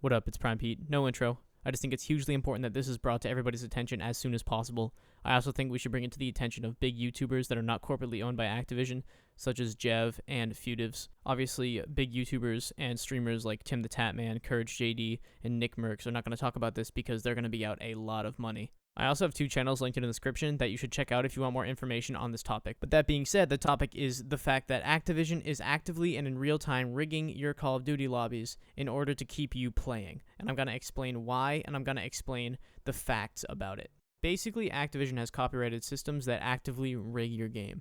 What up, it's Prime Pete. No intro. I just think it's hugely important that this is brought to everybody's attention as soon as possible. I also think we should bring it to the attention of big YouTubers that are not corporately owned by Activision, such as Jev and Futives. Obviously, big YouTubers and streamers like Tim the Tatman, Courage JD, and Nick Merckx are not going to talk about this because they're going to be out a lot of money. I also have 2 channels linked in the description that you should check out if you want more information on this topic. But that being said, the topic is the fact that Activision is actively and in real time rigging your Call of Duty lobbies in order to keep you playing. And I'm going to explain why, and I'm going to explain the facts about it. Basically, Activision has copyrighted systems that actively rig your game.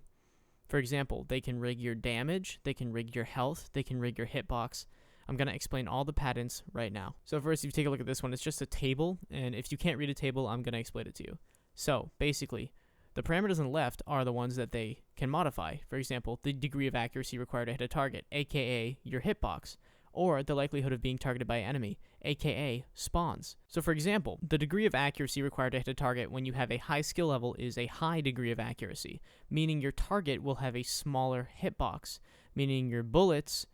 For example, they can rig your damage, they can rig your health, they can rig your hitbox. I'm going to explain all the patents right now. So first, if you take a look at this one, it's just a table, and if you can't read a table, I'm going to explain it to you. So basically, the parameters on the left are the ones that they can modify. For example, the degree of accuracy required to hit a target, aka your hitbox, or the likelihood of being targeted by an enemy, aka spawns. So for example, the degree of accuracy required to hit a target when you have a high skill level is a high degree of accuracy, meaning your target will have a smaller hitbox, meaning your bullets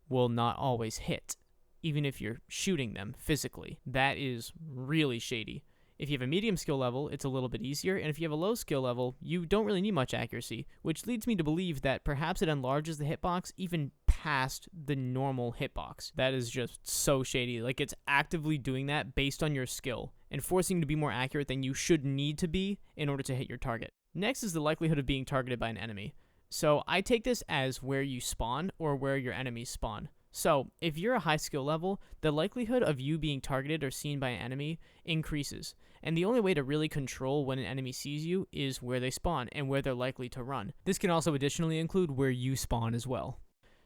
will not always hit, even if you're shooting them physically. That is really shady. If you have a medium skill level, it's a little bit easier, and if you have a low skill level, you don't really need much accuracy, which leads me to believe that perhaps it enlarges the hitbox even past the normal hitbox. That is just so shady. Like, it's actively doing that based on your skill, and forcing you to be more accurate than you should need to be in order to hit your target. Next is the likelihood of being targeted by an enemy. So I take this as where you spawn or where your enemies spawn. So if you're a high skill level, the likelihood of you being targeted or seen by an enemy increases. And the only way to really control when an enemy sees you is where they spawn and where they're likely to run. This can also additionally include where you spawn as well.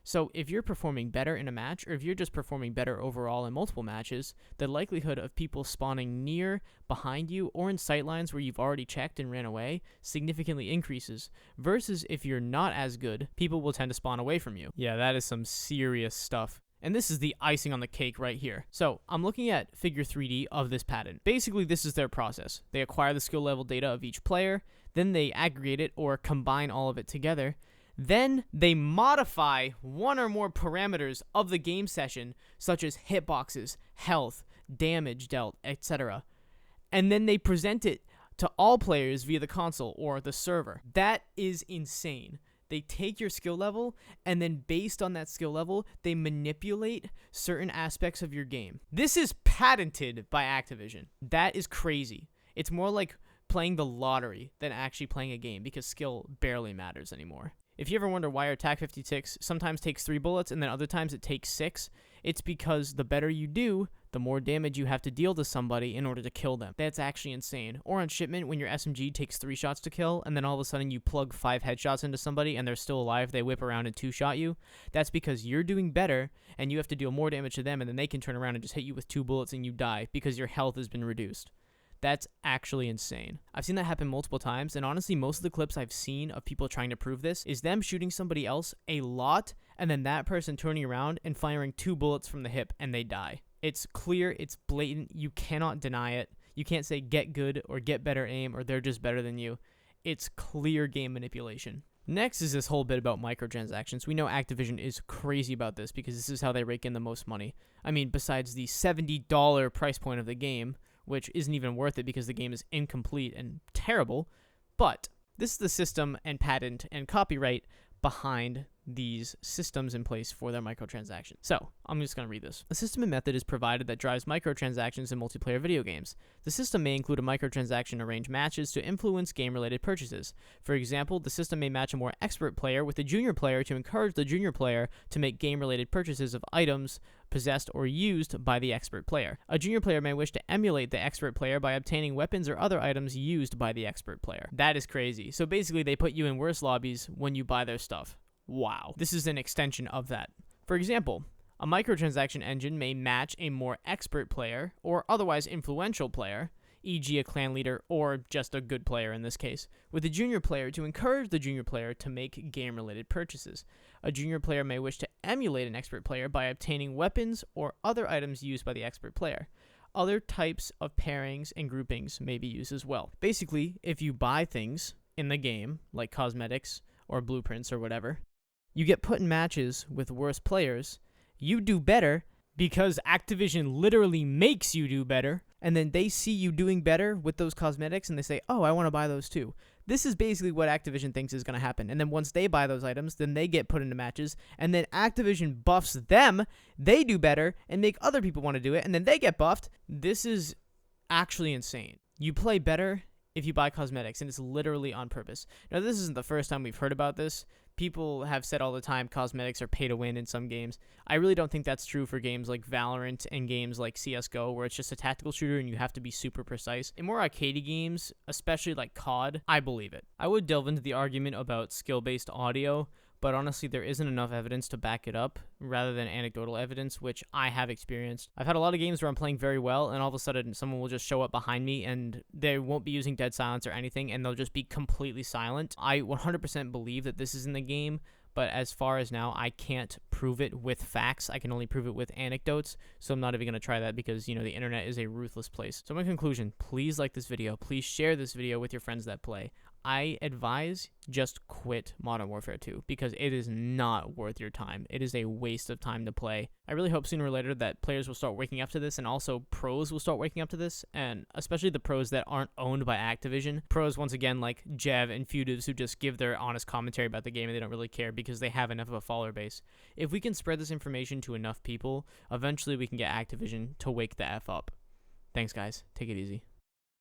So if you're performing better in a match, or if you're just performing better overall in multiple matches, the likelihood of people spawning near, behind you, or in sightlines where you've already checked and ran away significantly increases, versus if you're not as good, people will tend to spawn away from you. Yeah, that is some serious stuff. And this is the icing on the cake right here. So I'm looking at figure 3D of this patent. Basically, this is their process. They acquire the skill level data of each player, then they aggregate it or combine all of it together. Then they modify one or more parameters of the game session, such as hitboxes, health, damage dealt, etc. And then they present it to all players via the console or the server. That is insane. They take your skill level, and then based on that skill level, they manipulate certain aspects of your game. This is patented by Activision. That is crazy. It's more like playing the lottery than actually playing a game, because skill barely matters anymore. If you ever wonder why our TAC 56 sometimes takes 3 bullets and then other times it takes 6, it's because the better you do, the more damage you have to deal to somebody in order to kill them. That's actually insane. Or on shipment, when your SMG takes 3 shots to kill, and then all of a sudden you plug 5 headshots into somebody and they're still alive, they whip around and 2-shot you. That's because you're doing better and you have to deal more damage to them, and then they can turn around and just hit you with 2 bullets and you die because your health has been reduced. That's actually insane. I've seen that happen multiple times, and honestly, most of the clips I've seen of people trying to prove this is them shooting somebody else a lot, and then that person turning around and firing 2 bullets from the hip, and they die. It's clear, it's blatant, you cannot deny it. You can't say get good or get better aim or they're just better than you. It's clear game manipulation. Next is this whole bit about microtransactions. We know Activision is crazy about this because this is how they rake in the most money. I mean, besides the $70 price point of the game, which isn't even worth it because the game is incomplete and terrible, but this is the system and patent and copyright behind these systems in place for their microtransactions. So, I'm just going to read this. A system and method is provided that drives microtransactions in multiplayer video games. The system may include a microtransaction arrange matches to influence game-related purchases. For example, the system may match a more expert player with a junior player to encourage the junior player to make game-related purchases of items possessed or used by the expert player. A junior player may wish to emulate the expert player by obtaining weapons or other items used by the expert player. That is crazy. So basically, they put you in worse lobbies when you buy their stuff. Wow. This is an extension of that. For example, a microtransaction engine may match a more expert player or otherwise influential player, e.g. a clan leader or just a good player in this case, with a junior player to encourage the junior player to make game-related purchases. A junior player may wish to emulate an expert player by obtaining weapons or other items used by the expert player. Other types of pairings and groupings may be used as well. Basically, if you buy things in the game, like cosmetics or blueprints or whatever, you get put in matches with worse players, you do better, because Activision literally makes you do better, and then they see you doing better with those cosmetics, and they say, oh, I want to buy those too. This is basically what Activision thinks is going to happen. And then once they buy those items, then they get put into matches, and then Activision buffs them, they do better, and make other people want to do it, and then they get buffed. This is actually insane. You play better if you buy cosmetics, and it's literally on purpose. Now, this isn't the first time we've heard about this. People have said all the time cosmetics are pay to win in some games. I really don't think that's true for games like Valorant and games like CSGO, where it's just a tactical shooter and you have to be super precise. In more arcadey games, especially like COD, I believe it. I would delve into the argument about skill-based audio, but honestly, there isn't enough evidence to back it up rather than anecdotal evidence, which I have experienced. I've had a lot of games where I'm playing very well, and all of a sudden, someone will just show up behind me, and they won't be using dead silence or anything, and they'll just be completely silent. I 100% believe that this is in the game, but as far as now, I can't prove it with facts. I can only prove it with anecdotes, so I'm not even going to try that because, the internet is a ruthless place. So my conclusion, please like this video. Please share this video with your friends that play. I advise just quit Modern Warfare 2 because it is not worth your time. It is a waste of time to play. I really hope sooner or later that players will start waking up to this, and also pros will start waking up to this, and especially the pros that aren't owned by Activision. Pros, once again, like Jev and Futives, who just give their honest commentary about the game and they don't really care because they have enough of a follower base. If we can spread this information to enough people, eventually we can get Activision to wake the F up. Thanks, guys. Take it easy.